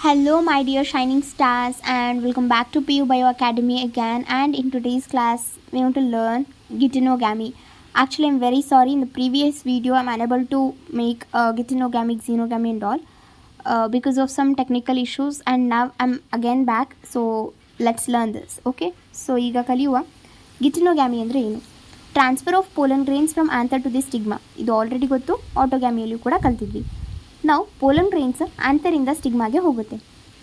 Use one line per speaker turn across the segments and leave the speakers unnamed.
Hello, my dear shining stars, and welcome back to PU Bio Academy again. And in today's class, we want to learn Gitinogamy. Actually, I'm very sorry. In the previous video, I'm unable to make Gitinogamy, Xenogamy, and all because of some technical issues. And now I'm again back. So let's learn this. Okay. So ಈಗ ಕಲಿಯುವ geitonogamy ಅಂದರೆ ಏನು? Transfer of pollen grains from anther to the stigma. ಇದು already ಗೊತ್ತು, ಆಟೋಗ್ಯಾಮಿಯಲ್ಲೂ ಕೂಡ ಕಲ್ತಿದ್ವಿ. ನಾವು pollen grains ಆಂಥರಿಂದ ಸ್ಟಿಗ್ಮಾಗೆ ಹೋಗುತ್ತೆ.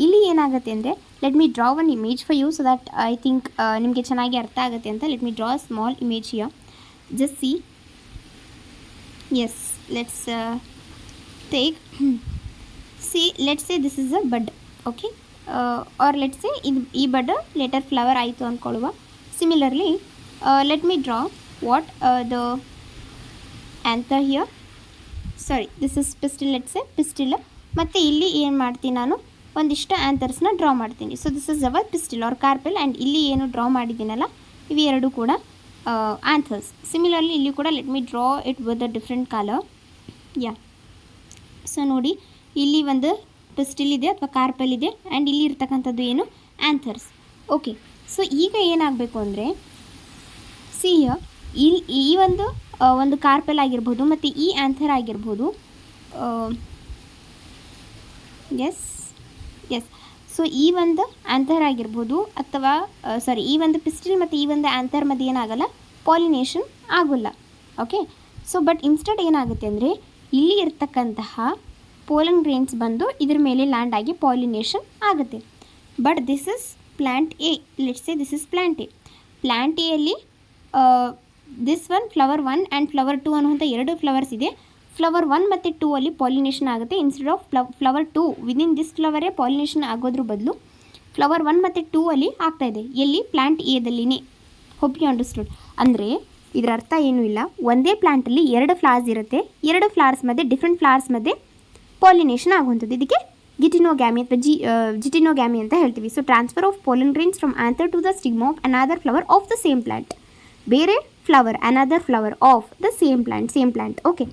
ಇಲ್ಲಿ ಏನಾಗುತ್ತೆ ಅಂದರೆ, let me draw one image for you so that I think ನಿಮಗೆ ಚೆನ್ನಾಗಿ ಅರ್ಥ ಆಗುತ್ತೆ ಅಂತ. Let me draw a small image here. Just see. Yes, let's take see, let's say this is a bud. Okay, R let's say ಈ ಬಡ್ later flower ಆಯಿತು ಅಂದ್ಕೊಳ್ಳುವ. Similarly let me draw what the anther here. Sorry, this is pistil. Let's say pistil. ಮತ್ತು ಇಲ್ಲಿ ಏನು ಮಾಡ್ತೀನಿ, ನಾನು ಒಂದಿಷ್ಟು ಆ್ಯಂಥರ್ಸ್ನ ಡ್ರಾ ಮಾಡ್ತೀನಿ. So this is our pistil or carpel. And ಇಲ್ಲಿ ಏನು ಡ್ರಾ ಮಾಡಿದ್ದೀನಲ್ಲ, ಇವು ಎರಡು ಕೂಡ ಆ್ಯಂಥರ್ಸ್. ಸಿಮಿಲರ್ಲಿ ಇಲ್ಲಿ ಕೂಡ let me draw it with a different colour. Yeah, so ನೋಡಿ, ಇಲ್ಲಿ ಒಂದು ಪಿಸ್ಟಿಲ್ ಇದೆ ಅಥವಾ ಕಾರ್ಪೆಲ್ ಇದೆ, ಆ್ಯಂಡ್ ಇಲ್ಲಿ ಇರ್ತಕ್ಕಂಥದ್ದು ಏನು, ಆ್ಯಂಥರ್ಸ್. ಓಕೆ, ಸೊ ಈಗ ಏನಾಗಬೇಕು ಅಂದರೆ, ಸಿ ಹಿಯರ್, ಈ ಒಂದು ಕಾರ್ಪೆಲ್ ಆಗಿರ್ಬೋದು ಮತ್ತು ಈ ಆ್ಯಂಥರ್ ಆಗಿರ್ಬೋದು. ಎಸ್, ಸೊ ಈ ಒಂದು ಆ್ಯಂಥರ್ ಆಗಿರ್ಬೋದು ಅಥವಾ ಈ ಒಂದು ಪಿಸ್ಟಿಲ್ ಮತ್ತು ಈ ಒಂದು ಆ್ಯಂಥರ್ ಮಧ್ಯೆ ಏನಾಗಲ್ಲ, ಪಾಲಿನೇಷನ್ ಆಗೋಲ್ಲ. ಓಕೆ, ಸೊ ಬಟ್ ಇನ್ಸ್ಟೆಡ್ ಏನಾಗುತ್ತೆ ಅಂದರೆ, ಇಲ್ಲಿ ಇರ್ತಕ್ಕಂತಹ ಪೋಲನ್ ಗ್ರೇನ್ಸ್ ಬಂದು ಇದ್ರ ಮೇಲೆ ಲ್ಯಾಂಡ್ ಆಗಿ ಪಾಲಿನೇಷನ್ ಆಗುತ್ತೆ. But this is plant A. Let's say this is plant A. Plant ಎಯಲ್ಲಿ this one flower 1 and flower 2 ಅನ್ನುವಂಥ ಎರಡು ಫ್ಲವರ್ಸ್ ಇದೆ. ಫ್ಲವರ್ 1 ಮತ್ತು 2 ಅಲ್ಲಿ ಪಾಲಿನೇಷನ್ ಆಗುತ್ತೆ. Instead of flower 2 within this ಫ್ಲವರೇ ಪಾಲಿನೇಷನ್ ಆಗೋದ್ರ ಬದಲು ಫ್ಲವರ್ 1 ಮತ್ತು 2 ಅಲ್ಲಿ ಆಗ್ತಾಯಿದೆ. ಎಲ್ಲಿ, ಪ್ಲ್ಯಾಂಟ್ ಎದಲ್ಲಿನೇ. Hope you understood. ಅಂದರೆ ಇದರ ಅರ್ಥ ಏನೂ ಇಲ್ಲ, ಒಂದೇ ಪ್ಲ್ಯಾಂಟಲ್ಲಿ ಎರಡು ಫ್ಲವರ್ಸ್ ಇರುತ್ತೆ, ಎರಡು ಫ್ಲವರ್ಸ್ ಮಧ್ಯೆ ಡಿಫ್ರೆಂಟ್ ಫ್ಲವರ್ಸ್ ಮಧ್ಯೆ ಪಾಲಿನೇಷನ್ ಆಗುವಂಥದ್ದು. ಇದಕ್ಕೆ ಗಿಟಿನೋಗ್ಯಾಮಿ ಅಥವಾ ಜಿಟಿನೋಗ್ಯಾಮಿ ಅಂತ ಹೇಳ್ತೀವಿ. So transfer of pollen grains from anther to the stigma of another flower of the same plant. ಬೇರೆ flower, another flower of the same plant. Okay,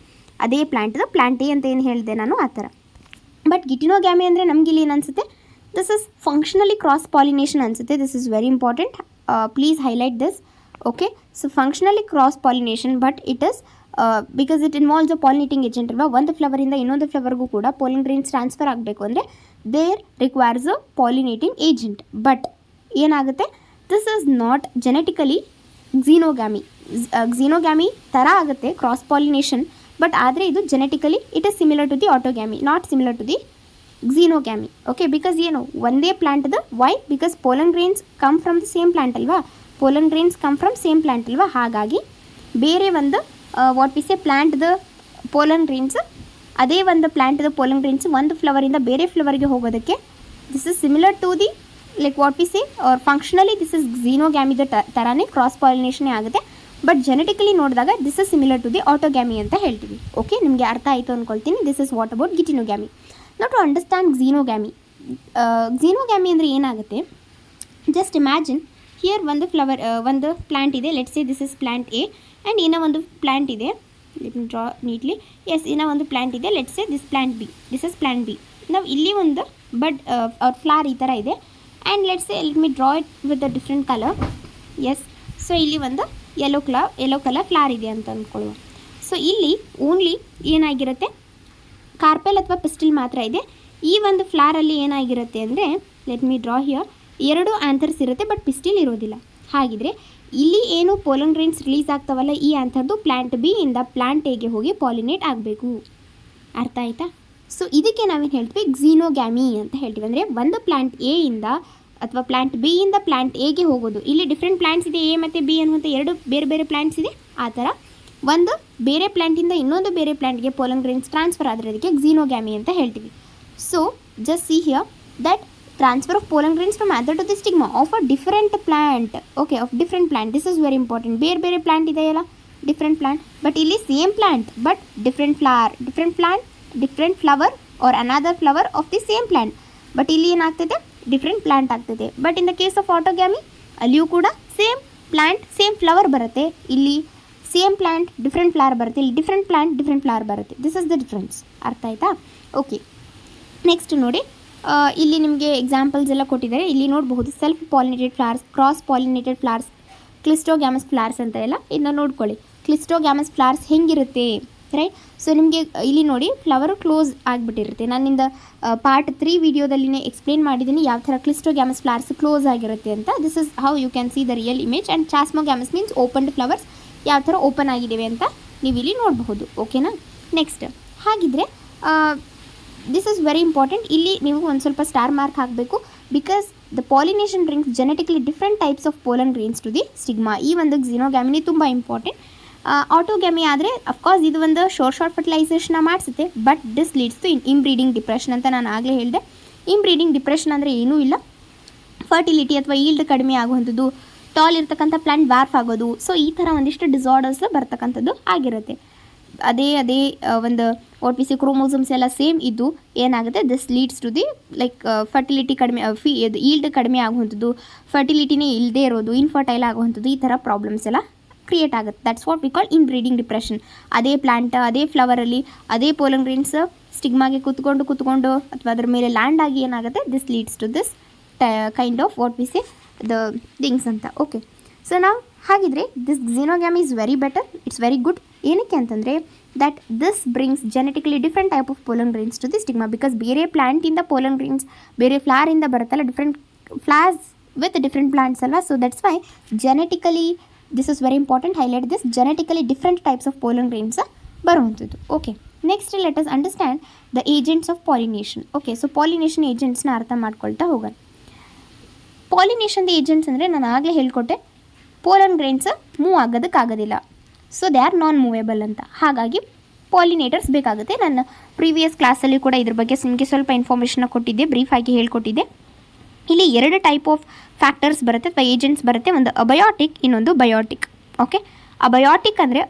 ಅದೇ ಪ್ಲ್ಯಾಂಟ್ ಎ ಅಂತ ಏನು ಹೇಳಿದೆ ನಾನು, ಆ ಥರ. ಬಟ್ ಗಿಟಿನೋಗ್ಯಾಮಿ ಅಂದರೆ ನಮ್ಗೆ ಇಲ್ಲಿ ಏನು ಅನಿಸುತ್ತೆ, this is functionally cross pollination ಅನಿಸುತ್ತೆ. This is very important. Please highlight this. Okay, so functionally cross pollination, but it is because it involves a pollinating agent ಅಲ್ವಾ. ಒಂದು ಫ್ಲವರಿಂದ ಇನ್ನೊಂದು ಫ್ಲವರ್ಗೂ ಕೂಡ ಪೋಲನ್ ಗ್ರೇನ್ಸ್ ಟ್ರಾನ್ಸ್ಫರ್ ಆಗಬೇಕು ಅಂದರೆ there requires a pollinating agent. But ಏನಾಗುತ್ತೆ, this is not genetically xenogamy ಥರ ಆಗುತ್ತೆ, cross pollination. But ಆದರೆ ಇದು genetically it is similar to the autogamy, not similar to the xenogamy. Okay, because ಏನು, ಒಂದೇ ಪ್ಲ್ಯಾಂಟ್ದು. Why? Because pollen grains come from the same plant ಅಲ್ವಾ. Pollen grains come from same plant ಅಲ್ವಾ. ಹಾಗಾಗಿ ಬೇರೆ ಒಂದು ವಾಟ್ ವಿ ಸೇ ಪ್ಲ್ಯಾಂಟ್ದ pollen grains, ಅದೇ ಒಂದು ಪ್ಲ್ಯಾಂಟ್ದ ಪೋಲನ್ ಗ್ರೇನ್ಸ್ ಒಂದು ಫ್ಲವರಿಂದ ಬೇರೆ ಫ್ಲವರ್ಗೆ ಹೋಗೋದಕ್ಕೆ this is similar to the like what we say or functionally this is ಝೀನೋಗ್ಯಾಮಿದ ಥರನೇ ಕ್ರಾಸ್ ಪಾಲಿನೇಷನೇ ಆಗುತ್ತೆ. ಬಟ್ ಜೆನೆಟಿಕಲಿ ನೋಡಿದಾಗ this is similar to the autogamy ಅಂತ ಹೇಳ್ತೀವಿ. ಓಕೆ, ನಿಮಗೆ ಅರ್ಥ ಆಯಿತು ಅಂದ್ಕೊಳ್ತೀನಿ. This is what about geitonogamy. Not to understand xenogamy ಅಂದರೆ ಏನಾಗುತ್ತೆ, ಜಸ್ಟ್ ಇಮ್ಯಾಜಿನ್ ಹಿಯರ್ ಒಂದು ಪ್ಲ್ಯಾಂಟ್ ಇದೆ. Let's say this is plant A and ಇನ್ನೂ ಒಂದು ಪ್ಲ್ಯಾಂಟ್ ಇದೆ. Let me draw neatly. S, ಇನ್ನೂ ಒಂದು ಪ್ಲ್ಯಾಂಟ್ ಇದೆ. Let's say this plant B. This is plant B. ನಾವು ಇಲ್ಲಿ ಒಂದು ಬಡ್ ಅವ್ರ ಫ್ಲವರ್ ಈ ಥರ ಇದೆ. And let's say let me draw it with a different colour. Yes, so ಇಲ್ಲಿ ಒಂದು ಯೆಲ್ಲೋ ಕಲರ್ ಫ್ಲವರ್ ಇದೆ ಅಂತ ಅಂದ್ಕೊಳ್ಳುವ. ಸೊ ಇಲ್ಲಿ ಓನ್ಲಿ ಏನಾಗಿರುತ್ತೆ, ಕಾರ್ಪೆಲ್ ಅಥವಾ ಪಿಸ್ಟಿಲ್ ಮಾತ್ರ ಇದೆ. ಈ ಒಂದು ಫ್ಲವರಲ್ಲಿ ಏನಾಗಿರುತ್ತೆ ಅಂದರೆ, ಲೆಟ್ ಮಿ ಡ್ರಾ ಹಿಯರ್, ಎರಡು ಆ್ಯಂಥರ್ಸ್ ಇರುತ್ತೆ ಬಟ್ ಪಿಸ್ಟಿಲ್ ಇರೋದಿಲ್ಲ. ಹಾಗಿದ್ರೆ ಇಲ್ಲಿ ಏನು ಪೋಲನ್ ಗ್ರೇನ್ಸ್ ರಿಲೀಸ್ ಆಗ್ತಾವಲ್ಲ, ಈ ಆ್ಯಂಥರ್ದು ಪ್ಲ್ಯಾಂಟ್ ಬಿ ಇಂದ ಪ್ಲ್ಯಾಂಟ್ ಎಗೆ ಹೋಗಿ ಪಾಲಿನೇಟ್ ಆಗಬೇಕು. ಅರ್ಥ ಆಯಿತಾ? ಸೊ ಇದಕ್ಕೆ ನಾವೇನು ಹೇಳ್ತೀವಿ, ಝೀನೋಗ್ಯಾಮಿ ಅಂತ ಹೇಳ್ತೀವಿ. ಅಂದರೆ ಒಂದು ಪ್ಲ್ಯಾಂಟ್ ಎ ಇಂದ ಅಥವಾ ಪ್ಲ್ಯಾಂಟ್ ಬಿ ಇಂದ ಪ್ಲ್ಯಾಂಟ್ ಎಗೆ ಹೋಗೋದು. ಇಲ್ಲಿ ಡಿಫ್ರೆಂಟ್ ಪ್ಲ್ಯಾಂಟ್ಸ್ ಇದೆ, ಎ ಮತ್ತು ಬಿ ಅನ್ನುವಂಥ ಎರಡು ಬೇರೆ ಬೇರೆ ಪ್ಲ್ಯಾಂಟ್ಸ್ ಇದೆ. ಆ ಥರ ಒಂದು ಬೇರೆ ಪ್ಲ್ಯಾಂಟಿಂದ ಇನ್ನೊಂದು ಬೇರೆ ಪ್ಲ್ಯಾಂಟ್ಗೆ ಪೋಲನ್ ಗ್ರೇನ್ಸ್ ಟ್ರಾನ್ಸ್ಫರ್ ಆದರೆ ಅದಕ್ಕೆ ಝೀನೋಗ್ಯಾಮಿ ಅಂತ ಹೇಳ್ತೀವಿ. So just see here that transfer of pollen grains from anther to the stigma of a different plant. Okay, of different plant. This is very important. ಬೇರೆ plant ಇದೆಯಲ್ಲ, different plant, but ಇಲ್ಲಿ same plant but different flower, different flower or another flower of the same plant. but ಇಲ್ಲಿ ಏನಾಗ್ತಿದೆ, different plant ಆಗ್ತಿದೆ. but in the case of autogamy ಅಲ್ಲಿಯೂ ಕೂಡ same plant same flower ಬರುತ್ತೆ. ಇಲ್ಲಿ same plant different flower ಬರುತ್ತೆ, ಇಲ್ಲಿ different plant different flower ಬರುತ್ತೆ. this is the difference. ಅರ್ಥ ಆಯ್ತಾ? ಓಕೆ, ನೆಕ್ಸ್ಟ್ ನೋಡಿ, ಇಲ್ಲಿ ನಿಮಗೆ ಎಕ್ಸಾಂಪಲ್ಸ್ ಎಲ್ಲ ಕೊಟ್ಟಿದ್ದಾರೆ. ಇಲ್ಲಿ ನೋಡಬಹುದು self pollinated flowers, cross pollinated flowers, cleistogamous flowers ಅಂತ ಎಲ್ಲ ಇದನ್ನ ನೋಡ್ಕೊಳ್ಳಿ. ಕ್ಲಿಸ್ಟೋಗ್ಯಾಮಸ್ ಫ್ಲವರ್ಸ್ ಹೆಂಗಿರುತ್ತೆ ರೈಟ್. ಸೊ ನಿಮಗೆ ಇಲ್ಲಿ ನೋಡಿ ಫ್ಲವರು ಕ್ಲೋಸ್ ಆಗಿಬಿಟ್ಟಿರುತ್ತೆ. ನಾನಿಂದ ಪಾರ್ಟ್ 3 ವಿಡಿಯೋದಲ್ಲಿನೇ ಎಕ್ಸ್ಪ್ಲೇನ್ ಮಾಡಿದ್ದೀನಿ ಯಾವ ಥರ ಕ್ಲಿಸ್ಟೋಗ್ಯಾಮಸ್ ಫ್ಲವರ್ಸ್ ಕ್ಲೋಸ್ ಆಗಿರುತ್ತೆ ಅಂತ. This is how you can see the real image. And chasmogamous means opened flowers, ಯಾವ ಥರ ಓಪನ್ ಆಗಿದ್ದೇವೆ ಅಂತ ನೀವು ಇಲ್ಲಿ ನೋಡಬಹುದು. ಓಕೆನಾ. ನೆಕ್ಸ್ಟ್ ಹಾಗಿದ್ರೆ ದಿಸ್ ಇಸ್ ವೆರಿ ಇಂಪಾರ್ಟೆಂಟ್. ಇಲ್ಲಿ ನೀವು ಒಂದು ಸ್ವಲ್ಪ ಸ್ಟಾರ್ ಮಾರ್ಕ್ ಹಾಕಬೇಕು. Because the pollination brings genetically different types of pollen grains to the stigma. ಈ ಒಂದು ಝೀನೋಗ್ಯಾಮಿನಿ ತುಂಬ ಇಂಪಾರ್ಟೆಂಟ್. ಆಟೋಗ್ಯಾಮಿ ಆದರೆ ಅಫ್ಕೋರ್ಸ್ ಇದು ಒಂದು ಶಾರ್ಟ್ ಫರ್ಟಿಲೈಸೇಷನ್ನ ಮಾಡಿಸುತ್ತೆ. But this leads to inbreeding depression ಅಂತ ನಾನು ಆಗಲೇ ಹೇಳಿದೆ. ಇಂಬ್ರೀಡಿಂಗ್ ಡಿಪ್ರೆಷನ್ ಅಂದರೆ ಏನೂ ಇಲ್ಲ, ಫರ್ಟಿಲಿಟಿ ಅಥವಾ ಈಲ್ಡ್ ಕಡಿಮೆ ಆಗುವಂಥದ್ದು, ಟಾಲ್ ಇರ್ತಕ್ಕಂಥ ಪ್ಲಾಂಟ್ ವಾರ್ಫ್ ಆಗೋದು. ಸೊ ಈ ಥರ ಒಂದಿಷ್ಟು ಡಿಸಾರ್ಡರ್ಸ್ ಬರ್ತಕ್ಕಂಥದ್ದು ಆಗಿರುತ್ತೆ. ಅದೇ ಒಂದು ವಾಟ್ ವಿ ಸಿ ಕ್ರೋಮೋಸಮ್ಸ್ ಎಲ್ಲ ಸೇಮ್ ಇದ್ದು ಏನಾಗುತ್ತೆ, this leads to the like fertility ಕಡಿಮೆ, ಈಲ್ಡ್ ಕಡಿಮೆ ಆಗುವಂಥದ್ದು, ಫರ್ಟಿಲಿಟಿನೇ ಇಲ್ಲದೇ ಇರೋದು, ಇನ್ಫರ್ಟೈಲ್ ಆಗುವಂಥದ್ದು, ಈ ಥರ ಪ್ರಾಬ್ಲಮ್ಸ್ ಎಲ್ಲ ಕ್ರಿಯೇಟ್ ಆಗುತ್ತೆ. That's what we call inbreeding depression. ಅದೇ ಪ್ಲಾಂಟ್, ಅದೇ ಫ್ಲವರಲ್ಲಿ ಅದೇ ಪೋಲನ್ ಗ್ರೇನ್ಸ್ ಸ್ಟಿಗ್ಮಾಗೆ ಕೂತ್ಕೊಂಡು ಅಥವಾ ಅದರ ಮೇಲೆ ಲ್ಯಾಂಡ್ ಆಗಿ ಏನಾಗುತ್ತೆ, this leads to this kind of what we say the things ಅಂತ. ಓಕೆ. ಸೊ ನಾವು ಹಾಗಿದ್ರೆ this xenogamy is very better, it's very good. ಏನಕ್ಕೆ ಅಂತಂದರೆ that this brings genetically different type of pollen grains to the stigma. Because ಬೇರೆ ಪ್ಲಾಂಟಿಂದ pollen grains, ಬೇರೆ ಫ್ಲವರಿಂದ ಬರುತ್ತಲ್ಲ, different flowers with different plants ಅಲ್ವಾ. So that's why genetically this is very important, highlight this, genetically different types of pollen grains ಬರುವಂಥದ್ದು. Okay. Next let us understand the agents of pollination. Okay. So pollination ಏಜೆಂಟ್ಸ್ನ ಅರ್ಥ ಮಾಡ್ಕೊಳ್ತಾ ಹೋಗೋಣ. ಪಾಲಿನೇಷನ್ದ agents ಅಂದರೆ ನಾನು ಆಗಲೇ ಹೇಳ್ಕೊಟ್ಟೆ, ಪೋಲನ್ ಗ್ರೇನ್ಸ್ ಮೂವ್ ಆಗೋದಕ್ಕಾಗೋದಿಲ್ಲ. So they are non movable ಅಂತ. ಹಾಗಾಗಿ ಪಾಲಿನೇಟರ್ಸ್ ಬೇಕಾಗುತ್ತೆ. ನನ್ನ ಪ್ರೀವಿಯಸ್ ಕ್ಲಾಸಲ್ಲಿ ಕೂಡ ಇದ್ರ ಬಗ್ಗೆ ನಿಮಗೆ ಸ್ವಲ್ಪ ಇನ್ಫಾರ್ಮೇಷನ್ನ ಕೊಟ್ಟಿದ್ದೆ, ಬ್ರೀಫಾಗಿ ಹೇಳ್ಕೊಟ್ಟಿದ್ದೆ. ಇಲ್ಲಿ 2 ಟೈಪ್ ಆಫ್ ಫ್ಯಾಕ್ಟರ್ಸ್ ಬರುತ್ತೆ ಅಥವಾ ಏಜೆಂಟ್ಸ್ ಬರುತ್ತೆ. ಒಂದು ಅಬಯೋಟಿಕ್, ಇನ್ನೊಂದು ಬಯೋಟಿಕ್. ಓಕೆ. ಅಬಯೋಟಿಕ್ ಅಂದರೆ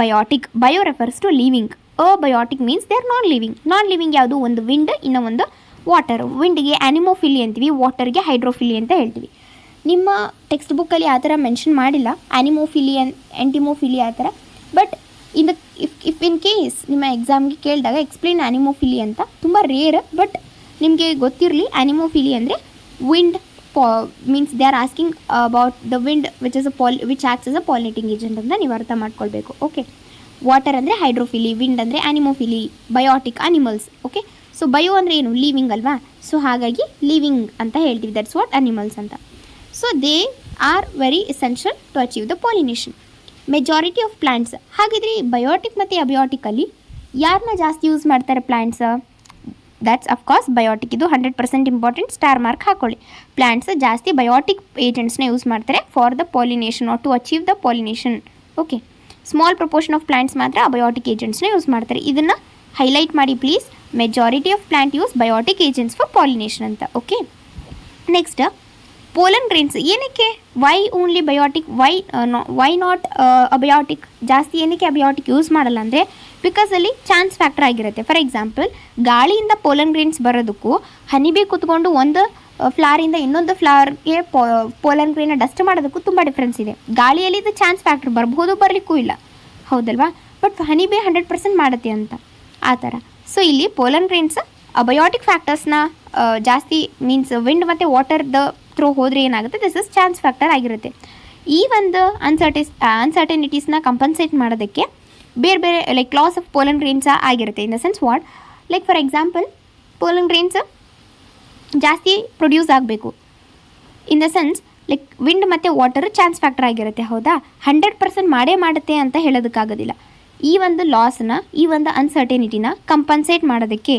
biotic, bio refers to living. Abiotic means they are non living. Non living ಯಾವುದು, ಒಂದು ವಿಂಡ್, ಇನ್ನೂ ಒಂದು ವಾಟರ್. ವಿಂಡ್ಗೆ ಆ್ಯನಿಮೋಫಿಲಿ ಅಂತೀವಿ, ವಾಟರ್ಗೆ ಹೈಡ್ರೋಫಿಲಿ ಅಂತ ಹೇಳ್ತೀವಿ. ನಿಮ್ಮ ಟೆಕ್ಸ್ಟ್ ಬುಕ್ಕಲ್ಲಿ ಆ ಥರ ಮೆನ್ಷನ್ ಮಾಡಿಲ್ಲ, ಆ್ಯನಿಮೋಫಿಲಿ ಎಂಟಿಮೋಫಿಲಿ ಆ ಥರ. ಬಟ್ ಇಫ್ ಇನ್ ಕೇಸ್ ನಿಮ್ಮ ಎಕ್ಸಾಮ್ಗೆ ಕೇಳಿದಾಗ ಎಕ್ಸ್ಪ್ಲೇನ್ ಆ್ಯನಿಮೋಫಿಲಿ ಅಂತ, ತುಂಬ ರೇರ್. ಬಟ್ ನಿಮಗೆ ಗೊತ್ತಿರಲಿ, ಆ್ಯನಿಮೋಫಿಲಿ ಅಂದರೆ wind means they are asking about the wind which acts as a pollinating agent ಅಂತ ನೀವು ಅರ್ಥ ಮಾಡ್ಕೊಳ್ಬೇಕು. ಓಕೆ. ವಾಟರ್ ಅಂದರೆ ಹೈಡ್ರೋಫಿಲಿ, ವಿಂಡ್ ಅಂದರೆ anemophily, biotic animals. Okay. So bio ಅಂದರೆ ಏನು, ಲಿವಿಂಗ್ ಅಲ್ವಾ. ಸೊ ಹಾಗಾಗಿ ಲಿವಿಂಗ್ ಅಂತ ಹೇಳ್ತೀವಿ, ದಟ್ಸ್ ವಾಟ್ ಅನಿಮಲ್ಸ್ ಅಂತ. So they are very essential to achieve the pollination. Majority of plants. ಹಾಗಿದ್ರೆ ಬಯೋಟಿಕ್ ಮತ್ತು ಅಬಯೋಟಿಕಲ್ಲಿ ಯಾರನ್ನ ಜಾಸ್ತಿ ಯೂಸ್ ಮಾಡ್ತಾರೆ ಪ್ಲಾಂಟ್ಸ್? That's of course biotic. ಇದು 100% ಇಂಪಾರ್ಟೆಂಟ್, ಸ್ಟಾರ್ ಮಾರ್ಕ್ ಹಾಕೊಳ್ಳಿ. ಪ್ಲಾಂಟ್ಸ್ ಜಾಸ್ತಿ ಬಯೋಟಿಕ್ ಏಜೆಂಟ್ಸ್ನ ಯೂಸ್ ಮಾಡ್ತಾರೆ for the pollination or to achieve the pollination. Okay. Small proportion of plants ಮಾತ್ರ ಅಬಯೋಟಿಕ್ ಏಜೆಂಟ್ಸ್ನ ಯೂಸ್ ಮಾಡ್ತಾರೆ. ಇದನ್ನು ಹೈಲೈಟ್ ಮಾಡಿ please. Majority of plant use biotic agents for pollination ಅಂತ. ಓಕೆ. ನೆಕ್ಸ್ಟ್ ಪೋಲನ್ ಗ್ರೇನ್ಸ್ ಏನಕ್ಕೆ, why only biotic, why not abiotic? ಜಾಸ್ತಿ ಏನಕ್ಕೆ abiotic use ಮಾಡಲ್ಲ ಅಂದರೆ ಬಿಕಾಸ್ ಅಲ್ಲಿ ಚಾನ್ಸ್ ಫ್ಯಾಕ್ಟರ್ ಆಗಿರುತ್ತೆ. ಫಾರ್ ಎಕ್ಸಾಂಪಲ್, ಗಾಳಿಯಿಂದ ಪೋಲನ್ ಗ್ರೇನ್ಸ್ ಬರೋದಕ್ಕೂ ಹನಿಬಿ ಕೂತ್ಕೊಂಡು ಒಂದು ಫ್ಲವರಿಂದ ಇನ್ನೊಂದು ಫ್ಲವರ್ಗೆ ಪೋಲನ್ ಗ್ರೇನ್ನ ಡಸ್ಟ್ ಮಾಡೋದಕ್ಕೂ ತುಂಬ ಡಿಫ್ರೆನ್ಸ್ ಇದೆ. ಗಾಳಿಯಲ್ಲಿ ಇದು ಚಾನ್ಸ್ ಫ್ಯಾಕ್ಟರ್ ಬರ್ಬೋದು, ಬರಲಿಕ್ಕೂ ಇಲ್ಲ, ಹೌದಲ್ವಾ. ಬಟ್ ಹನಿಬಿ 100% ಮಾಡುತ್ತೆ ಅಂತ ಆ ಥರ. ಸೊ ಇಲ್ಲಿ ಪೋಲನ್ ಗ್ರೇನ್ಸ್ ಅಬಯೋಟಿಕ್ ಫ್ಯಾಕ್ಟರ್ಸ್ನ ಜಾಸ್ತಿ ಮೀನ್ಸ್ ವಿಂಡ್ ಮತ್ತು ವಾಟರ್ದ ಥ್ರೂ ಹೋದರೆ ಏನಾಗುತ್ತೆ, ದಿಸ್ ಇಸ್ ಚಾನ್ಸ್ ಫ್ಯಾಕ್ಟರ್ ಆಗಿರುತ್ತೆ. ಈ ಒಂದು ಅನ್ಸರ್ಟನಿಟೀಸ್ನ ಕಂಪನ್ಸೇಟ್ ಮಾಡೋದಕ್ಕೆ ಬೇರೆ ಬೇರೆ like loss of pollen grains ಆಗಿರುತ್ತೆ. In the sense what, like for example pollen grains ಜಾಸ್ತಿ ಪ್ರೊಡ್ಯೂಸ್ ಆಗಬೇಕು. In the sense like wind ಮತ್ತು ವಾಟರ್ ಚಾನ್ಸ್ ಫ್ಯಾಕ್ಟರ್ ಆಗಿರುತ್ತೆ, ಹೌದಾ. 100% ಮಾಡೇ ಮಾಡುತ್ತೆ ಅಂತ ಹೇಳೋದಕ್ಕಾಗೋದಿಲ್ಲ. ಈ ಒಂದು ಲಾಸ್ನ, ಈ ಒಂದು ಅನ್ಸರ್ಟನಿಟಿನ ಕಂಪನ್ಸೇಟ್ ಮಾಡೋದಕ್ಕೆ,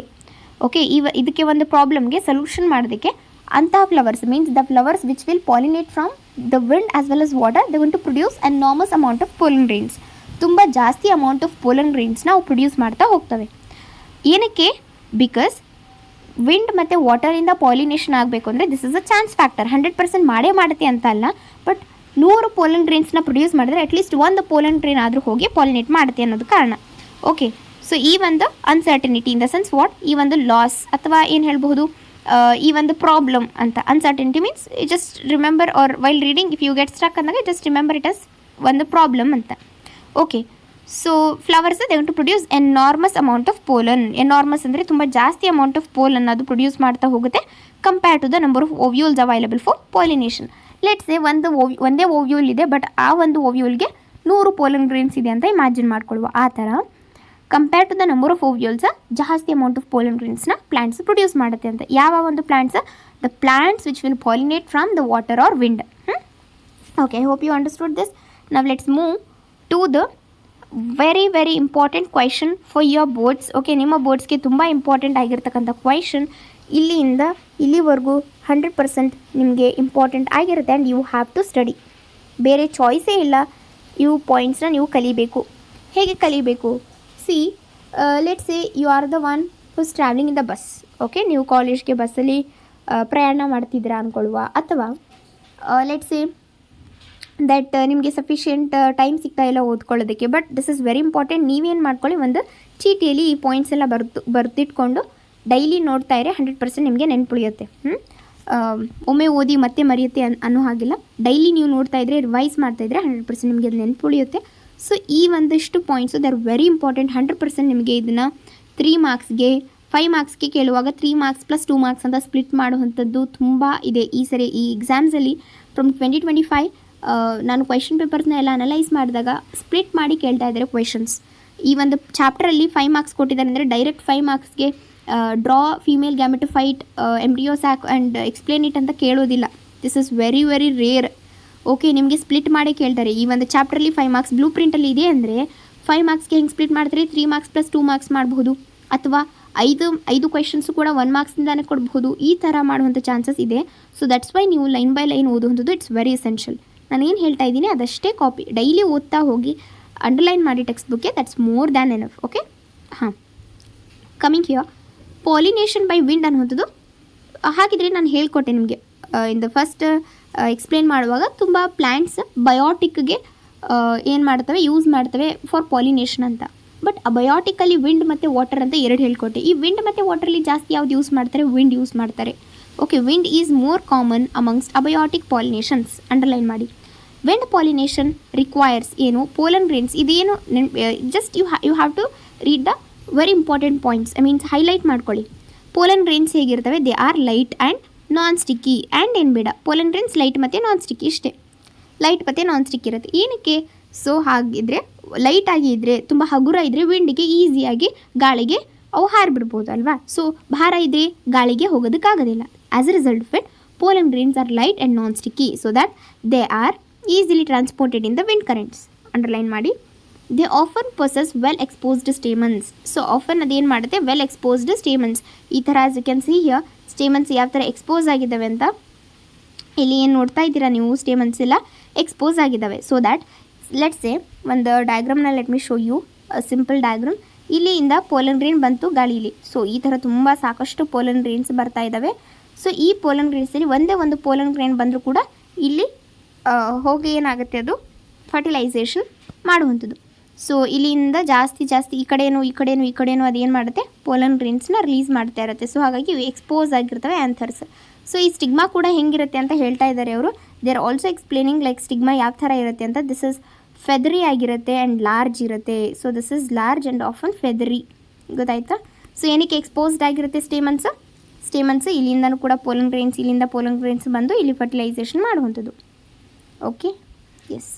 ಓಕೆ, ಇದಕ್ಕೆ ಒಂದು ಪ್ರಾಬ್ಲಮ್ಗೆ ಸೊಲ್ಯೂಷನ್ ಮಾಡೋದಕ್ಕೆ ಅಂತಹ flowers means the flowers which will pollinate from the wind as well as water, they going to produce enormous amount of pollen grains. ತುಂಬ ಜಾಸ್ತಿ ಅಮೌಂಟ್ ಆಫ್ ಪೋಲನ್ ಗ್ರೇನ್ಸ್ನ ಅವು ಪ್ರೊಡ್ಯೂಸ್ ಮಾಡ್ತಾ ಹೋಗ್ತವೆ. ಏನಕ್ಕೆ? ಬಿಕಾಸ್ ವಿಂಡ್ ಮತ್ತು ವಾಟರಿಂದ ಪಾಲಿನೇಷನ್ ಆಗಬೇಕು ಅಂದರೆ this is a chance factor. 100% ಮಾಡೇ ಮಾಡುತ್ತೆ ಅಂತ ಅಲ್ಲ, ಬಟ್ 100 ಪೋಲನ್ ಗ್ರೇನ್ಸ್ನ ಪ್ರೊಡ್ಯೂಸ್ ಮಾಡಿದ್ರೆ ಅಟ್ಲೀಸ್ಟ್ ಒಂದು ಪೋಲನ್ ಗ್ರೇನ್ ಆದರೂ ಹೋಗಿ ಪಾಲಿನೇಟ್ ಮಾಡುತ್ತೆ ಅನ್ನೋದು ಕಾರಣ. ಓಕೆ. ಸೊ ಈ ಒಂದು uncertainty in the sense what, ಈ ಒಂದು ಲಾಸ್ ಅಥವಾ ಏನು ಹೇಳಬಹುದು, ಈ ಒಂದು ಪ್ರಾಬ್ಲಮ್ ಅಂತ. Uncertainty means just remember or while reading if you get struck ಅಂದಾಗ ಜಸ್ಟ್ ರಿಮೆಂಬರ್ ಇಟ್ ಅಸ್ ಒಂದು ಪ್ರಾಬ್ಲಮ್ ಅಂತ. Okay. So flowers they to produce enormous amount of pollen. Enormous ಅಂದರೆ ತುಂಬ ಜಾಸ್ತಿ ಅಮೌಂಟ್ ಆಫ್ ಪೋಲನ್ ಅದು produce ಮಾಡ್ತಾ ಹೋಗುತ್ತೆ compare to the number of ovules available for pollination. Let's say ಒಂದೇ ovule ಇದೆ, ಬಟ್ ಆ ಒಂದು ಓವ್ಯೂಲ್ಗೆ 100 ಪೋಲನ್ ಗ್ರೇನ್ಸ್ ಇದೆ ಅಂತ ಇಮ್ಯಾಜಿನ್ ಮಾಡ್ಕೊಳ್ಳುವ. ಆ ಥರ compare to the number of ovules ಜಾಸ್ತಿ ಅಮೌಂಟ್ ಆಫ್ ಪೋಲನ್ ಗ್ರೇನ್ಸ್ನ ಪ್ಲಾಂಟ್ಸ್ ಪ್ರೊಡ್ಯೂಸ್ ಮಾಡುತ್ತೆ ಅಂತ. ಯಾವ ಒಂದು plants? The plants which will pollinate from the water or wind. Okay, I hope you understood this. Now let's move to the very important question for your boards. Okay, ನಿಮ್ಮ ಬೋರ್ಡ್ಸ್ಗೆ ತುಂಬ important ಆಗಿರ್ತಕ್ಕಂಥ question. ಇಲ್ಲಿಂದ ಇಲ್ಲಿವರೆಗೂ 100% ನಿಮಗೆ important ಆಗಿರುತ್ತೆ and you have to study. ಬೇರೆ ಚಾಯ್ಸೇ ಇಲ್ಲ. ಇವು ಪಾಯಿಂಟ್ಸ್ನ ನೀವು ಕಲಿಬೇಕು. ಹೇಗೆ ಕಲಿಬೇಕು? See, let's say you are the one who's travelling in the bus. Okay, ನೀವು ಕಾಲೇಜ್ಗೆ ಬಸ್ಸಲ್ಲಿ ಪ್ರಯಾಣ ಮಾಡ್ತಿದ್ದೀರಾ ಅಂದ್ಕೊಳ್ಳುವ, ಅಥವಾ ಲೆಟ್ಸ್ ಸೇ ದಟ್ ನಿಮಗೆ ಸಫಿಷಿಯೆಂಟ್ ಟೈಮ್ ಸಿಗ್ತಾ ಇಲ್ಲ ಓದ್ಕೊಳ್ಳೋದಕ್ಕೆ. But this is very important. ನೀವೇನು ಮಾಡ್ಕೊಳ್ಳಿ, ಒಂದು ಚೀಟಿಯಲ್ಲಿ ಈ ಪಾಯಿಂಟ್ಸ್ ಎಲ್ಲ ಬರೆದಿಟ್ಕೊಂಡು ಡೈಲಿ ನೋಡ್ತಾ ಇರಿ. 100% ನಿಮಗೆ ನೆನಪುಳಿಯುತ್ತೆ. ಒಮ್ಮೆ ಓದಿ ಮತ್ತೆ ಮರೆಯುತ್ತೆ ಅನ್ನೋ ಹಾಗಿಲ್ಲ. ಡೈಲಿ ನೀವು ನೋಡ್ತಾ ಇದ್ದರೆ, ರಿವೈಸ್ ಮಾಡ್ತಾಯಿದ್ರೆ 100% ನಿಮಗೆ ಅದು ನೆನಪುಳಿಯುತ್ತೆ. ಸೊ ಈ ಒಂದಷ್ಟು points they are very important. 100% ನಿಮಗೆ ಇದನ್ನು 3 ಮಾರ್ಕ್ಸ್ಗೆ 5 ಮಾರ್ಕ್ಸ್ಗೆ ಕೇಳುವಾಗ 3 ಮಾರ್ಕ್ಸ್ ಪ್ಲಸ್ 2 ಮಾರ್ಕ್ಸ್ ಅಂತ ಸ್ಪ್ಲಿಟ್ ಮಾಡುವಂಥದ್ದು ತುಂಬ ಇದೆ ಈ ಸರಿ. ಈ ಎಕ್ಸಾಮ್ಸಲ್ಲಿ ಫ್ರಮ್ 2025 ನಾನು ಕ್ವೆಶನ್ ಪೇಪರ್ಸ್ನ ಎಲ್ಲ ಅನಲೈಸ್ ಮಾಡಿದಾಗ ಸ್ಪ್ಲಿಟ್ ಮಾಡಿ ಕೇಳ್ತಾ ಇದ್ದಾರೆ ಕ್ವೆಶನ್ಸ್. ಈ ಒಂದು ಚಾಪ್ಟರಲ್ಲಿ 5 ಮಾರ್ಕ್ಸ್ ಕೊಟ್ಟಿದ್ದಾರೆ ಅಂದರೆ ಡೈರೆಕ್ಟ್ 5 ಮಾರ್ಕ್ಸ್ಗೆ draw female gametophyte, embryo sac and explain it ಅಂತ ಕೇಳೋದಿಲ್ಲ. This is very rare. Okay, ನಿಮಗೆ ಸ್ಪ್ಲಿಟ್ ಮಾಡಿ ಕೇಳ್ತಾರೆ. ಈ ಒಂದು ಚಾಪ್ಟರಲ್ಲಿ 5 ಮಾರ್ಕ್ಸ್ ಬ್ಲೂ ಪ್ರಿಂಟಲ್ಲಿ ಇದೆ ಅಂದರೆ 5 ಮಾರ್ಕ್ಸ್ಗೆ ಹೆಂಗೆ ಸ್ಪ್ಲಿಟ್ ಮಾಡ್ತಾರೆ? 3 ಮಾರ್ಕ್ಸ್ ಪ್ಲಸ್ 2 ಮಾರ್ಕ್ಸ್ ಮಾಡಬಹುದು, ಅಥವಾ 5 ಕ್ವೆಶನ್ಸು ಕೂಡ 1 ಮಾರ್ಕ್ಸಿಂದಾನೇ ಕೊಡಬಹುದು. ಈ ಥರ ಮಾಡುವಂಥ ಚಾನ್ಸಸ್ ಇದೆ. ಸೊ ದಟ್ಸ್ ವೈ ನೀವು ಲೈನ್ ಬೈ ಲೈನ್ ಓದುವಂಥದ್ದು ಇಟ್ಸ್ ವೆರಿ ಎಸೆನ್ಷಿಯಲ್. ನಾನು ಏನು ಹೇಳ್ತಾ ಇದ್ದೀನಿ ಅದಷ್ಟೇ ಕಾಪಿ ಡೈಲಿ ಓದ್ತಾ ಹೋಗಿ ಅಂಡರ್ಲೈನ್ ಮಾಡಿ ಟೆಕ್ಸ್ಟ್ ಬುಕ್ಗೆ. That's more than enough. Okay, ಹಾಂ, coming here pollination by wind ಅನ್ನುವಂಥದ್ದು. ಹಾಗಿದ್ರೆ ನಾನು ಹೇಳ್ಕೊಟ್ಟೆ ನಿಮಗೆ ಇನ್ ದ ಫಸ್ಟ್ ಎಕ್ಸ್ಪ್ಲೇನ್ ಮಾಡುವಾಗ ತುಂಬ ಪ್ಲ್ಯಾಂಟ್ಸ್ ಬಯೋಟಿಕ್ಗೆ ಏನು ಮಾಡ್ತವೆ, ಯೂಸ್ ಮಾಡ್ತವೆ ಫಾರ್ ಪಾಲಿನೇಷನ್ ಅಂತ. ಬಟ್ ಅಬಯೋಟಿಕಲ್ಲಿ ವಿಂಡ್ ಮತ್ತು ವಾಟರ್ ಅಂತ 2 ಹೇಳ್ಕೊಟ್ಟೆ. ಈ ವಿಂಡ್ ಮತ್ತು ವಾಟರಲ್ಲಿ ಜಾಸ್ತಿ ಯಾವ್ದು ಯೂಸ್ ಮಾಡ್ತಾರೆ? ವಿಂಡ್ ಯೂಸ್ ಮಾಡ್ತಾರೆ. Okay, wind is more common amongst abiotic pollinations. Underline ಮಾಡಿ. ವಿಂಡ್ ಪಾಲಿನೇಷನ್ ರಿಕ್ವೈರ್ಸ್ ಏನು? Pollen grains. ಇದೇನು just you have to read the very important points. Means highlight ಮಾಡ್ಕೊಳ್ಳಿ. ಪೋಲನ್ ಗ್ರೇನ್ಸ್ ಹೇಗಿರ್ತವೆ? They are light and non sticky. And ಏನು ಬೇಡ, pollen grains light ಮತ್ತು non sticky ಇಷ್ಟೇ. Light ಮತ್ತು non stick ಇರುತ್ತೆ. ಏನಕ್ಕೆ? ಸೊ ಹಾಗಿದ್ರೆ ಲೈಟ್ ಆಗಿದ್ದರೆ, ತುಂಬ ಹಗುರ ಇದ್ದರೆ ವಿಂಡಿಗೆ ಈಸಿಯಾಗಿ ಗಾಳಿಗೆ ಅವು ಹಾರಿಬಿಡ್ಬೋದು ಅಲ್ವಾ. ಸೊ ಭಾರ ಇದ್ದರೆ ಗಾಳಿಗೆ ಹೋಗೋದಕ್ಕಾಗೋದಿಲ್ಲ. As a result of it pollen grains are light and non sticky, so that they are easily transported in the wind currents. Underline ಮಾಡಿ. They often possess well exposed stamens. So often ಅದೇನು ಮಾಡುತ್ತೆ? Well exposed stamens. ಈ ಥರ as you can see here stamens ಯಾವ ಥರ expose ಆಗಿದ್ದಾವೆ ಅಂತ ಇಲ್ಲಿ ಏನು ನೋಡ್ತಾ ಇದ್ದೀರಾ ನೀವು? ಸ್ಟೇಮನ್ಸ್ ಎಲ್ಲ ಎಕ್ಸ್ಪೋಸ್ ಆಗಿದ್ದಾವೆ. ಸೊ ದ್ಯಾಟ್ ಲೆಟ್ಸ್ ಸೇ ಒಂದು ಡಯಾಗ್ರಾಮ್ನ let me show you simple diagram. ಇಲ್ಲಿಂದ ಪೋಲನ್ ಗ್ರೇನ್ ಬಂತು ಗಾಳೀಲಿ. ಸೊ ಈ ಥರ ತುಂಬ ಸಾಕಷ್ಟು ಪೋಲನ್ ಗ್ರೇನ್ಸ್ ಬರ್ತಾ ಇದ್ದಾವೆ. ಸೊ ಈ ಪೋಲನ್ ಗ್ರೇನ್ಸಲ್ಲಿ ಒಂದೇ ಒಂದು ಪೋಲನ್ ಗ್ರೇನ್ ಬಂದರೂ ಕೂಡ ಇಲ್ಲಿ ಹೋಗಿ ಏನಾಗುತ್ತೆ, ಅದು ಫರ್ಟಿಲೈಸೇಷನ್ ಮಾಡುವಂಥದ್ದು. ಸೊ ಇಲ್ಲಿಂದ ಜಾಸ್ತಿ ಈ ಕಡೆನೂ ಅದೇನು ಮಾಡುತ್ತೆ? ಪೋಲನ್ ಗ್ರೇನ್ಸ್ನ ರಿಲೀಸ್ ಮಾಡ್ತಾ ಇರುತ್ತೆ. ಸೊ ಹಾಗಾಗಿ ಎಕ್ಸ್ಪೋಸ್ ಆಗಿರ್ತವೆ ಆ್ಯಂಥರ್ಸ್. ಸೊ ಈ ಸ್ಟಿಗ್ಮಾ ಕೂಡ ಹೆಂಗಿರುತ್ತೆ ಅಂತ ಹೇಳ್ತಾ ಇದ್ದಾರೆ ಅವರು. They are also explaining like stigma ಯಾವ ಥರ ಇರುತ್ತೆ ಅಂತ. ದಿಸ್ ಇಸ್ ಫೆದರಿ ಆಗಿರುತ್ತೆ ಆ್ಯಂಡ್ ಲಾರ್ಜ್ ಇರುತ್ತೆ. So this is large and often feathery. ಗೊತ್ತಾಯ್ತಾ? ಸೊ ಏನಕ್ಕೆ ಎಕ್ಸ್ಪೋಸ್ಡ್ ಆಗಿರುತ್ತೆ ಸ್ಟೇಮನ್ಸ್ ಇಲ್ಲಿಂದನೂ ಕೂಡ ಇಲ್ಲಿಂದ ಪೋಲನ್ ಗ್ರೇನ್ಸ್ ಬಂದು ಇಲ್ಲಿ ಫರ್ಟಿಲೈಸೇಷನ್ ಮಾಡುವಂಥದ್ದು. Okay, S.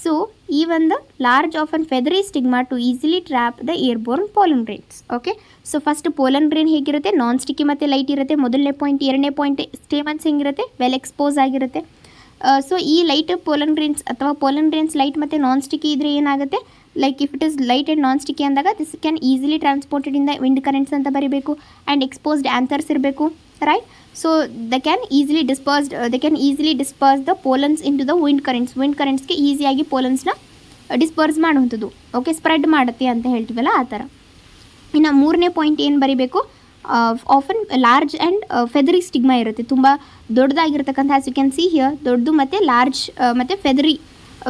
ಸೊ ಈ ಒಂದು large often feathery stigma to easily trap the airborne pollen grains. Okay, so first pollen grain ಹೇಗಿರುತ್ತೆ? ನಾನ್ ಸ್ಟಿಕ್ಕಿ ಮತ್ತು ಲೈಟ್ ಇರುತ್ತೆ. ಮೊದಲನೇ ಪಾಯಿಂಟ್. ಎರಡನೇ ಪಾಯಿಂಟ್ ಸ್ಟೇಮನ್ಸ್ ಹೆಂಗಿರುತ್ತೆ? ವೆಲ್ ಎಕ್ಸ್ಪೋಸ್ ಆಗಿರುತ್ತೆ. ಸೊ ಈ ಲೈಟ್ ಪೋಲನ್ ಗ್ರೇನ್ಸ್ ಅಥವಾ ಪೋಲನ್ ಗ್ರೇನ್ಸ್ ಲೈಟ್ ಮತ್ತು ನಾನ್ ಸ್ಟಿಕ್ಕಿ ಇದ್ದರೆ ಏನಾಗುತ್ತೆ? Like if it is light and non sticky ಅಂದಾಗ this can easily transported in the wind currents ಅಂತ ಬರೀಬೇಕು. ಆ್ಯಂಡ್ ಎಕ್ಸ್ಪೋಸ್ಡ್ ಆ್ಯಂಥರ್ಸ್ ಇರಬೇಕು, right? So they can easily disperse the pollens into the wind ಕರೆಂಟ್ಸ್ಗೆ ಈಸಿಯಾಗಿ ಪೋಲನ್ಸ್ನ disperse ಮಾಡುವಂಥದ್ದು. Okay, spread ಮಾಡುತ್ತೆ ಅಂತ ಹೇಳ್ತೀವಲ್ಲ ಆ ಥರ. ಇನ್ನು 3ನೇ ಪಾಯಿಂಟ್ ಏನು ಬರೀಬೇಕು? Often large and feathery stigma ಇರುತ್ತೆ. ತುಂಬ ದೊಡ್ಡದಾಗಿರ್ತಕ್ಕಂಥ as you can see here ದೊಡ್ಡದು ಮತ್ತು ಲಾರ್ಜ್ ಮತ್ತು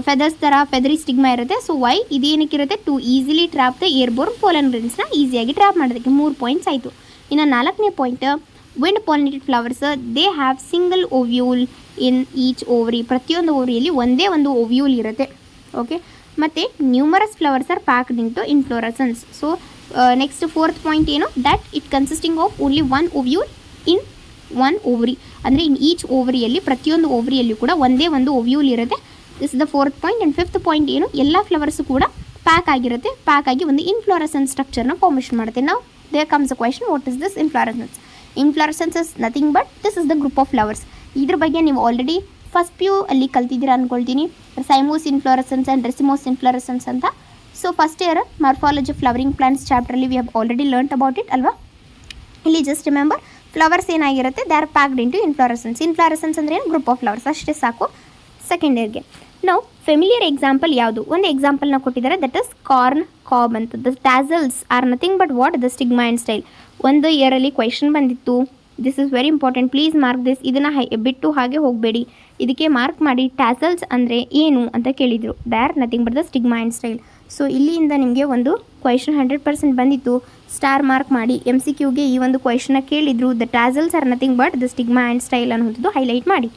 ಫೆದರ್ಸ್ ಥರ ಫೆದರಿ ಸ್ಟಿಗ್ಮಾ ಇರುತ್ತೆ. ಸೊ ವೈ ಇದೇನಕ್ಕಿರುತ್ತೆ? To easily trap the airborne pollen ಗ್ರೇನ್ಸ್ನ ಈಸಿಯಾಗಿ ಟ್ರ್ಯಾಪ್ ಮಾಡೋದಕ್ಕೆ. 3 ಪಾಯಿಂಟ್ಸ್ ಆಯಿತು. ಇನ್ನು 4ನೇ point, wind pollinated flowers they have single ovule in each ovary. ಪ್ರತಿಯೊಂದು ಓವರಿಯಲ್ಲಿ ಒಂದೇ ಒಂದು ಓವ್ಯೂಲ್ ಇರುತ್ತೆ. ಓಕೆ, ಮತ್ತು numerous flowers are packed into inflorescence. So next fourth point ಏನು, that it consisting of only one ovule in one ovary, ಅಂದರೆ in each ಓವರಿಯಲ್ಲಿ ಪ್ರತಿಯೊಂದು ಓವರಿಯಲ್ಲೂ ಕೂಡ ಒಂದೇ ಒಂದು ಓವ್ಯೂಲ್ ಇರುತ್ತೆ. This is the fourth point. And fifth point ಏನು, ಎಲ್ಲ flowers ಕೂಡ ಪ್ಯಾಕ್ ಆಗಿರುತ್ತೆ, ಪ್ಯಾಕ್ ಆಗಿ ಒಂದು ಇನ್ಫ್ಲೋರಸೆನ್ಸ್ ಸ್ಟ್ರಕ್ಚರ್ನ ಫಾರ್ಮೇಷನ್ ಮಾಡುತ್ತೆ. ನಾವು there comes a question, what is this inflorescence? Inflorescence is nothing but this is the group of flowers. ಇದ್ರ ಬಗ್ಗೆ ನೀವು ಆಲ್ರೆಡಿ ಫಸ್ಟ್ PU ಅಲ್ಲಿ ಕಲ್ತಿದ್ದೀರಾ ಅಂದ್ಕೊಳ್ತೀನಿ, cymose inflorescence and racemose inflorescence ಅಂತ. So first year morphology flowering plants ಚಾಪ್ಟ್ರಲ್ಲಿ we have already learned about it ಅಲ್ವಾ. ಇಲ್ಲಿ ಜಸ್ಟ್ ರಿಮೆಂಬರ್, ಫ್ಲವರ್ಸ್ ಏನಾಗಿರುತ್ತೆ, they are packed into inflorescence. Inflorescence ಅಂದರೆ ಏನು, ಗ್ರೂಪ್ ಆಫ್ ಫ್ಲವರ್ಸ್, ಅಷ್ಟೇ ಸಾಕು ಸೆಕೆಂಡ್ ಇಯರ್ಗೆ. ನಾವು ಫೆಮಿಲಿಯರ್ ಎಕ್ಸಾಂಪಲ್ ಯಾವುದು, ಒಂದು ಎಕ್ಸಾಂಪಲ್ನ ಕೊಟ್ಟಿದ್ದಾರೆ, ದಟ್ ಇಸ್ ಕಾರ್ನ್ ಕಾಬ್ ಅಂತ. The tassels R nothing but what, the stigma and style. ಒಂದು ಇಯರಲ್ಲಿ ಕ್ವೆಶನ್ ಬಂದಿತ್ತು, this is very important, please mark this. ಇದನ್ನು ಬಿಟ್ಟು ಹಾಗೆ ಹೋಗಬೇಡಿ, ಇದಕ್ಕೆ ಮಾರ್ಕ್ ಮಾಡಿ. ಟ್ಯಾಸಲ್ಸ್ ಅಂದರೆ ಏನು ಅಂತ ಕೇಳಿದರು, they are nothing but the stigma and style. So ಇಲ್ಲಿಂದ ನಿಮಗೆ ಒಂದು ಕ್ವೆಶನ್ 100% ಬಂದಿತ್ತು, ಸ್ಟಾರ್ ಮಾರ್ಕ್ ಮಾಡಿ. MCQಗೆ ಈ ಒಂದು ಕ್ವೆಶನ್ನ ಕೇಳಿದರು, the tassels R nothing but the stigma and style ಅನ್ನೋದು ಹೈಲೈಟ್ ಮಾಡಿ.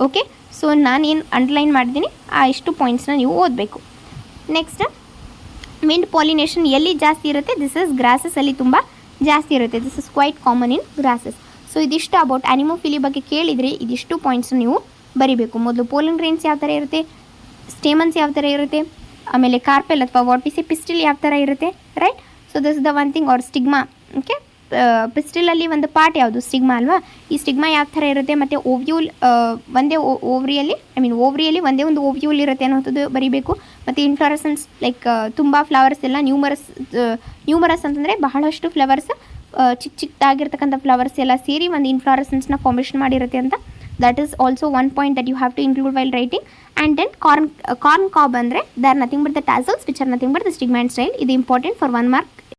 ಓಕೆ, ಸೊ ನಾನೇನು ಅಂಡರ್ಲೈನ್ ಮಾಡಿದ್ದೀನಿ ಆ ಇಷ್ಟು ಪಾಯಿಂಟ್ಸ್ನ ನೀವು ಓದಬೇಕು. ನೆಕ್ಸ್ಟ್, ಮಿಂಟ್ ಪಾಲಿನೇಷನ್ ಎಲ್ಲಿ ಜಾಸ್ತಿ ಇರುತ್ತೆ, ದಿಸ್ ಇಸ್ ಗ್ರಾಸಸಲ್ಲಿ ತುಂಬ ಜಾಸ್ತಿ ಇರುತ್ತೆ. This is quite common in grasses. So ಇದಿಷ್ಟು ಅಬೌಟ್ ಆನಿಮೋಫಿಲಿ ಬಗ್ಗೆ ಕೇಳಿದರೆ ಇದಿಷ್ಟು ಪಾಯಿಂಟ್ಸ್ನ ನೀವು ಬರಿಬೇಕು. ಮೊದಲು ಪೋಲನ್ ಗ್ರೈನ್ಸ್ ಯಾವ ಥರ ಇರುತ್ತೆ, ಸ್ಟೇಮನ್ಸ್ ಯಾವ ಥರ ಇರುತ್ತೆ, ಆಮೇಲೆ ಕಾರ್ಪೆಲ್ ಅಥವಾ ವಾಟ್ ವಿ ಸೇ ಪಿಸ್ಟಿಲ್ ಯಾವ ಥರ ಇರುತ್ತೆ, right. So this is the one thing. Or stigma, okay, ಪಿಸ್ಟಿಲಲ್ಲಿ ಒಂದು ಪಾರ್ಟ್ ಯಾವುದು, ಸ್ಟಿಗ್ಮಾ ಅಲ್ವಾ. ಈ ಸ್ಟಿಗ್ಮಾ ಯಾವ ಥರ ಇರುತ್ತೆ, ಮತ್ತು ಓವ್ಯೂಲ್ ಒಂದೇ ಓವ್ರಿಯಲ್ಲಿ ಒಂದೇ ಒಂದು ಓವ್ಯೂಲ್ ಇರುತ್ತೆ ಅನ್ನೋದು ಬರೀಬೇಕು. ಮತ್ತು ಇನ್ಫ್ಲೋರಸೆನ್ಸ್ ಲೈಕ್ ತುಂಬ ಫ್ಲವರ್ಸ್ ಎಲ್ಲ ನ್ಯೂಮರಸ್ ಅಂತಂದರೆ ಬಹಳಷ್ಟು ಫ್ಲವರ್ಸ್, ಚಿಕ್ಕದಾಗಿರ್ತಕ್ಕಂಥ ಫ್ಲವರ್ಸ್ ಎಲ್ಲ ಸೇರಿ ಒಂದು ಇನ್ಫ್ಲೋರಸೆನ್ಸ್ನ ಫಾರ್ಮೇಷನ್ ಮಾಡಿರುತ್ತೆ ಅಂತ. That is also one point that you have to include while writing. And then corn cob ಅಂದರೆ they are nothing but the tassels which are nothing but the stigma and style. ಇದು important for 1 mark